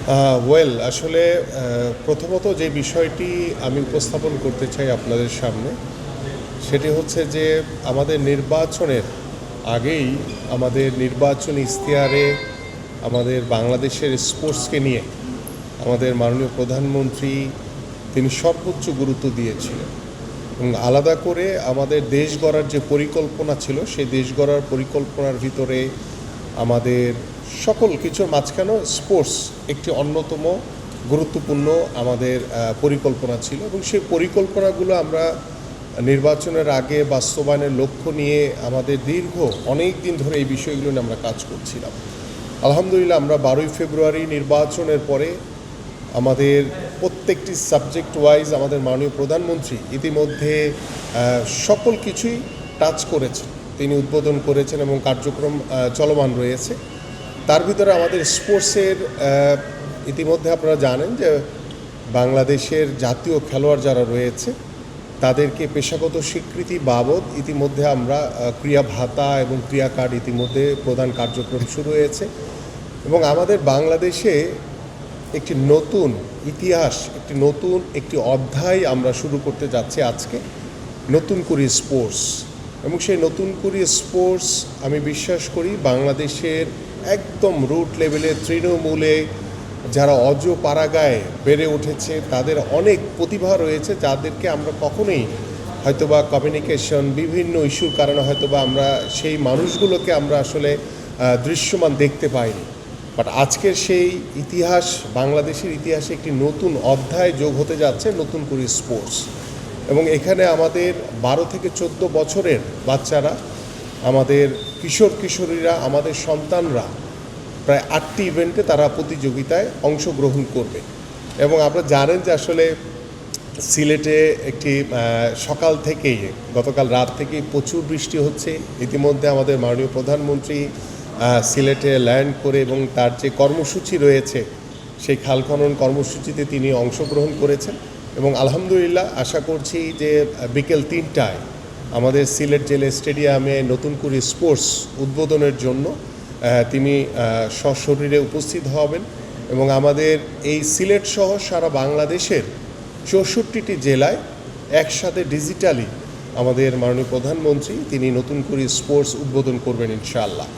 আসলে প্রথমত যে বিষয়টি আমি উপস্থাপন করতে চাই আপনাদের সামনে সেটি হচ্ছে যে আমাদের নির্বাচনের আগেই আমাদের নির্বাচনী ইশতেহারে আমাদের বাংলাদেশের স্পোর্টসকে নিয়ে আমাদের মাননীয় প্রধানমন্ত্রী তিনি সর্বোচ্চ গুরুত্ব দিয়েছিলেন এবং আলাদা করে আমাদের দেশ গড়ার যে পরিকল্পনা ছিল সেই দেশ গড়ার পরিকল্পনার ভিতরে আমাদের সকল কিছুর মাঝখানেও স্পোর্টস একটি অন্যতম গুরুত্বপূর্ণ আমাদের পরিকল্পনা ছিল এবং সেই পরিকল্পনাগুলো আমরা নির্বাচনের আগে বাস্তবায়নের লক্ষ্য নিয়ে আমাদের দীর্ঘ অনেক দিন ধরে এই বিষয়গুলো নিয়ে আমরা কাজ করছিলাম। আলহামদুলিল্লাহ আমরা 12ই ফেব্রুয়ারি নির্বাচনের পরে আমাদের প্রত্যেকটি সাবজেক্ট ওয়াইজ আমাদের মাননীয় প্রধানমন্ত্রী ইতিমধ্যে সকল কিছুই টাচ করেছেন, তিনি উদ্বোধন করেছেন এবং কার্যক্রম চলমান রয়েছে। তার ভিতরে আমাদের স্পোর্টসের ইতিমধ্যে আপনারা জানেন যে বাংলাদেশের জাতীয় খেলোয়াড় যারা রয়েছে তাদেরকে পেশাগত স্বীকৃতি বাবদ ইতিমধ্যে আমরা ক্রিয়া ভাতা এবং ক্রিয়া কার্ড ইতিমধ্যে প্রদান কার্যক্রম শুরু হয়েছে এবং আমাদের বাংলাদেশে একটি নতুন ইতিহাস, একটি অধ্যায় আমরা শুরু করতে যাচ্ছি আজকে, নতুন করে স্পোর্টস। এবং সেই নতুন করে স্পোর্টস আমি বিশ্বাস করি বাংলাদেশের একদম রুট লেভেলে তৃণমূলে যারা পাড়াগায়ে বেড়ে উঠেছে তাদের অনেক প্রতিভা রয়েছে, যাদেরকে আমরা কখনোই হয়তোবা কমিউনিকেশন বিভিন্ন ইস্যুর কারণে হয়তোবা আমরা সেই মানুষগুলোকে আমরা আসলে দৃশ্যমান দেখতে পাইনি। বাট আজকের সেই ইতিহাস, বাংলাদেশের ইতিহাসে একটি নতুন অধ্যায় যোগ হতে যাচ্ছে, নতুন করে স্পোর্টস। এবং এখানে আমাদের 12 থেকে 14 বছরের বাচ্চারা, আমাদের কিশোরীরা, আমাদের সন্তানরা প্রায় 8টি ইভেন্টে তারা প্রতিযোগিতায় অংশগ্রহণ করবে। এবং আপনারা জানেন যে আসলে সিলেটে একটি সকাল থেকেই, গতকাল রাত থেকেই প্রচুর বৃষ্টি হচ্ছে। ইতিমধ্যে আমাদের মাননীয় প্রধানমন্ত্রী সিলেটে ল্যান্ড করে এবং তার যে কর্মসূচি রয়েছে সেই খাল খনন কর্মসূচিতে তিনি অংশগ্রহণ করেছেন এবং আলহামদুলিল্লাহ আশা করছি যে বিকেল 3টায় আমাদের সিলেট জেলা স্টেডিয়ামে নতুন করে স্পোর্টস উদ্বোধনের জন্য তিনি সশরীরে উপস্থিত হবেন এবং আমাদের এই সিলেট সহ সারা বাংলাদেশের 64টি জেলায় একসাথে ডিজিটালি আমাদের মাননীয় প্রধানমন্ত্রী তিনি নতুন করে স্পোর্টস উদ্বোধন করবেন ইনশাআল্লাহ।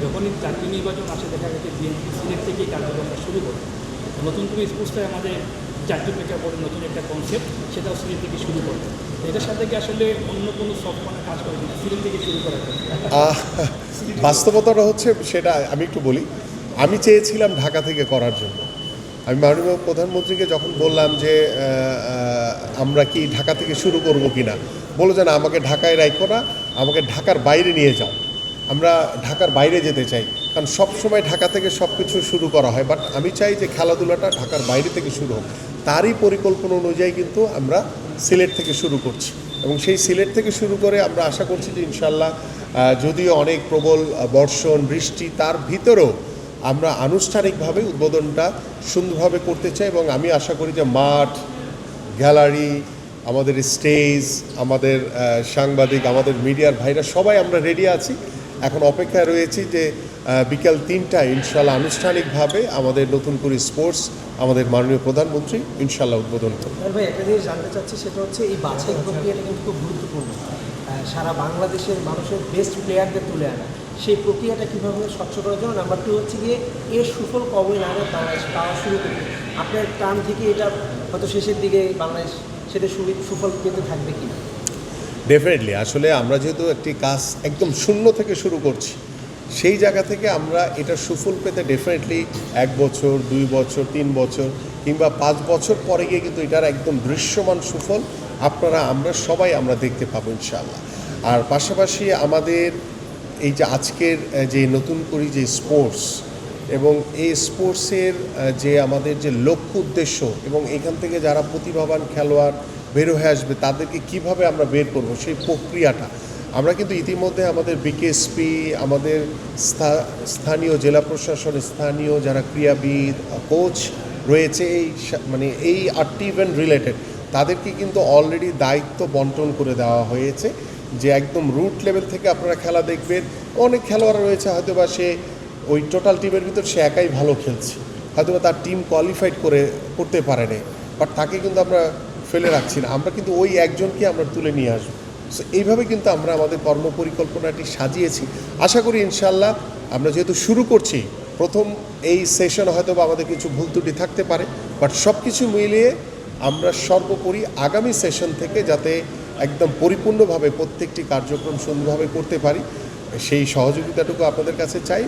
যখনই জাতীয় নির্বাচন আসে দেখা গেছে বিএনপি সিলেট থেকেই কার্যক্রমটা শুরু করে। নতুন করে স্পোর্টসটাই আমাদের জাতীয় প্রেক্ষাপটে নতুন একটা কনসেপ্ট, সেটাও সিলেট থেকে শুরু করবে। এটার সাথে কি আসলে অন্য কোনো সফটওয়্যার কাজ করে সিলেট থেকে শুরু করা যায়? বাস্তবতাটা হচ্ছে সেটা আমি একটু বলি। আমি চেয়েছিলাম ঢাকা থেকে করার জন্য। আমি মাননীয় প্রধানমন্ত্রীকে যখন বললাম যে আমরা কি ঢাকা থেকে শুরু করব কি না, বলো যে না, আমাকে ঢাকায় রাখো না, আমাকে ঢাকার বাইরে নিয়ে যাও, আমরা ঢাকার বাইরে যেতে চাই। কারণ সবসময় ঢাকা থেকে সব কিছু শুরু করা হয়, বাট আমি চাই যে খেলাধুলাটা ঢাকার বাইরে থেকে শুরু হোক। তারই পরিকল্পনা অনুযায়ী কিন্তু আমরা সিলেট থেকে শুরু করছি এবং সেই সিলেট থেকে শুরু করে আমরা আশা করছি যে ইনশাল্লাহ যদিও অনেক প্রবল বর্ষণ বৃষ্টি, তার ভিতরেও আমরা আনুষ্ঠানিকভাবে উদ্বোধনটা সুন্দরভাবে করতে চাই এবং আমি আশা করি যে মাঠ, গ্যালারি, আমাদের স্টেজ, আমাদের সাংবাদিক, আমাদের মিডিয়ার ভাইরা সবাই আমরা রেডি আছি। এখন অপেক্ষায় রয়েছি যে বিকাল 3টায় ইনশাল্লাহ আনুষ্ঠানিকভাবে আমাদের নতুন করে স্পোর্টস আমাদের মাননীয় প্রধানমন্ত্রী ইনশাল্লাহ উদ্বোধন করবেন। ভাই, একটা জিনিস জানতে চাচ্ছি, সেটা হচ্ছে এই বাছাই প্রক্রিয়াটা কিন্তু খুব গুরুত্বপূর্ণ। সারা বাংলাদেশের মানুষের বেস্ট প্লেয়ারদের তুলে আনা, সেই প্রক্রিয়াটা কীভাবে স্বচ্ছ করার জন্য। নাম্বার 2 হচ্ছে গিয়ে এর সুফল কবে নাগাদ বাংলাদেশ পাওয়া শুরু করবে? আপনার টার্ম থেকে এটা হয়তো শেষের দিকে বাংলাদেশ সেটা সুফল পেতে থাকবে কি না? ডেফিনেটলি আসলে আমরা যেহেতু একটি কাজ একদম শূন্য থেকে শুরু করছি, সেই জায়গা থেকে আমরা এটা সুফল পেতে ডেফিনেটলি 1 বছর, 2 বছর, 3 বছর কিংবা 5 বছর পরে গিয়ে কিন্তু এটার একদম দৃশ্যমান সুফল আমরা সবাই দেখতে পাবো ইনশাআল্লাহ। আর পাশাপাশি আমাদের এই যে আজকের যে নতুন করে যে স্পোর্টস এবং এই স্পোর্টসের যে আমাদের যে লক্ষ্য উদ্দেশ্য এবং এখান থেকে যারা প্রতিভাবান খেলোয়াড় বের হয়ে আসবে তাদেরকে কিভাবে আমরা বের করব, সেই প্রক্রিয়াটা আমরা কিন্তু ইতিমধ্যে আমাদের বিকেএসপি, আমাদের স্থানীয় জেলা প্রশাসন, স্থানীয় যারা ক্রীড়াবিদ, কোচ রয়েছে, এই 8টি ইভেন্ট রিলেটেড তাদেরকে কিন্তু অলরেডি দায়িত্ব বন্টন করে দেওয়া হয়েছে যে একদম রুট লেভেল থেকে আপনারা খেলা দেখবেন। অনেক খেলোয়াড় রয়েছে হয়তো বা সে ওই টোটাল টিমের ভিতর সে একাই ভালো খেলছে, হয়তো তার টিম কোয়ালিফাইড করতে পারেনি, বাট তাকে কিন্তু আমরা ফেলে রাখছি না, আমরা কিন্তু ওই একজনকে আমরা তুলে নিয়ে আসবো। সো এইভাবে কিন্তু আমরা আমাদের কর্মপরিকল্পনাটি সাজিয়েছি। আশা করি ইনশাল্লাহ আমরা যেহেতু শুরু করছি, প্রথম এই সেশন হয়তো বা আমাদের কিছু ভুল ত্রুটি থাকতে পারে, বাট সব কিছু মিলিয়ে আমরা সর্বোপরি আগামী সেশন থেকে যাতে একদম পরিপূর্ণভাবে প্রত্যেকটি কার্যক্রম সুন্দরভাবে করতে পারি, সেই সহযোগিতাটুকু আপনাদের কাছে চাই।